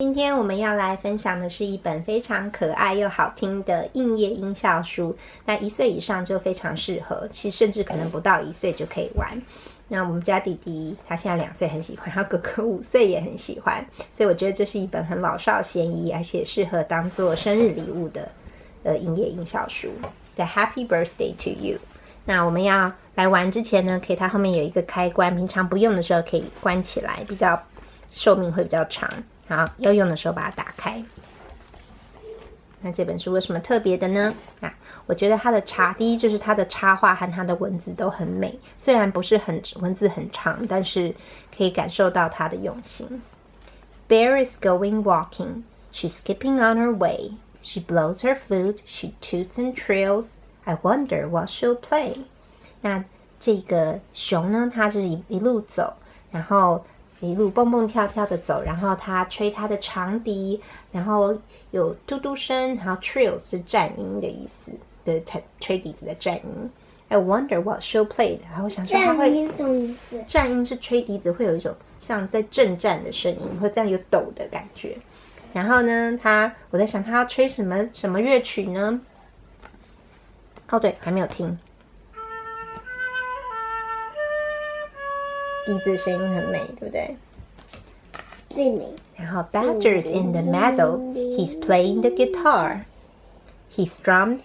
今天我们要来分享的是一本非常可爱又好听的硬页音效书。那1岁以上就非常适合，其实甚至可能不到1岁就可以玩。那我们家弟弟他现在2岁很喜欢，然后哥哥5岁也很喜欢，所以我觉得这是一本很老少咸宜，而且适合当做生日礼物的硬页音效书。The Happy Birthday to You。那我们要来玩之前呢，可以它后面有一个开关，平常不用的时候可以关起来，比较寿命会比较长。好，要用的时候把它打开。那这本书有什么特别的呢？我觉得它的第一就是它的插画和它的文字都很美，虽然不是文字很长，但是可以感受到它的用心。Bear is going walking. She's skipping on her way. She blows her flute. She toots and trills. I wonder what she'll play. 那这个熊呢，它是一路走，然后一路蹦蹦跳跳的走，然后他吹他的长笛，然后有嘟嘟声，然后 trills 是战音的意思，对，吹笛子的战音。I wonder what she'll play。然后我想说他会，战音什么意思？战音是吹笛子会有一种像在震战的声音，会这样有抖的感觉。然后呢，我在想他要吹什么乐曲呢？哦，对，还没有听。笛子声音很美，对不对？最美。然后 Badger's in the meadow. He's playing the guitar. He strums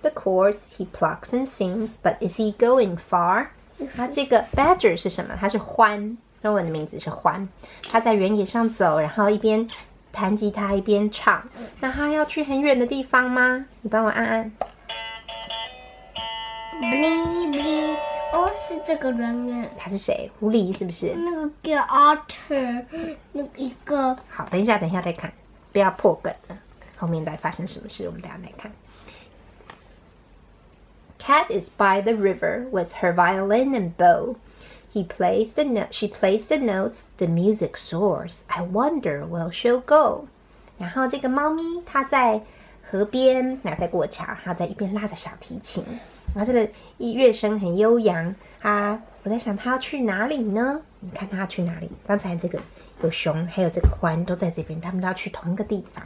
the chords. He plucks and sings. But is he going far? 它这个 Badger 是什么？它是獾，中文的名字是獾。他在原野上走，然后一边弹吉他一边唱。那他要去很远的地方吗？你帮我按按。Bling bling。哦，是这个人耶。他是谁？狐狸是不是？那个叫 Otter， 那一个。好，等一下再看，不要破梗了。后面再发生什么事，我们等一下再看。Cat is by the river with her violin and bow. She plays the notes. The music soars. I wonder where she'll go. 然后这个猫咪它在河边，在过桥，它在一边拉着小提琴。然后这个乐声很悠扬我在想他要去哪里呢？你看他要去哪里？刚才这个有熊，还有这个獾都在这边，他们都要去同一个地方。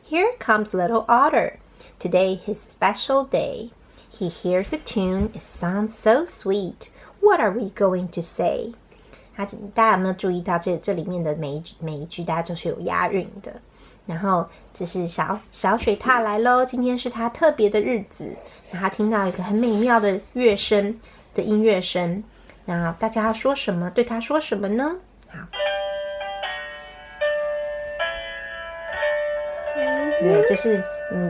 Here comes little Otter. Today his special day. He hears a tune. It sounds so sweet. What are we going to say? 大家有没有注意到这里面的每一句，大家就是有押韵的。然后这是小水獭来咯，今天是他特别的日子。那他听到一个很美妙的音乐声。那大家要说什么？对他说什么呢？好，对，这是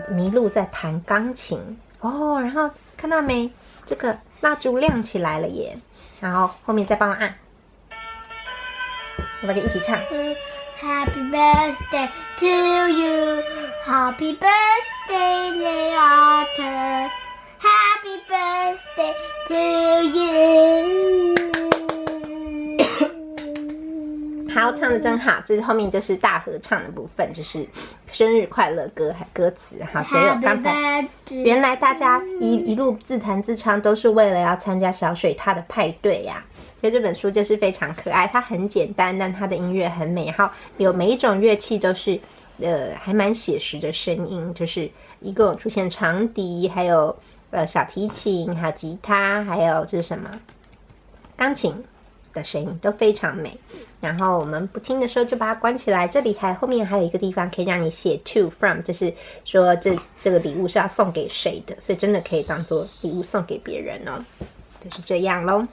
麋鹿在弹钢琴哦。然后看到没？这个蜡烛亮起来了耶。然后后面再帮我按，我们可以一起唱。Happy birthday to you. Happy birthday, dear Otter. Happy birthday to you. 好，唱的真好。这后面就是大合唱的部分，就是生日快乐歌词。好，所有刚才原来大家一路自弹自唱，都是为了要参加小水獭的派对呀。所以这本书就是非常可爱，它很简单，但它的音乐很美，然后有每一种乐器都是还蛮写实的声音，就是一共有出现长笛，还有小提琴，还有吉他，还有这是什么钢琴的声音都非常美。然后我们不听的时候就把它关起来。这里后面还有一个地方可以让你写 to from， 就是说这个礼物是要送给谁的，所以真的可以当做礼物送给别人哦。就是这样咯。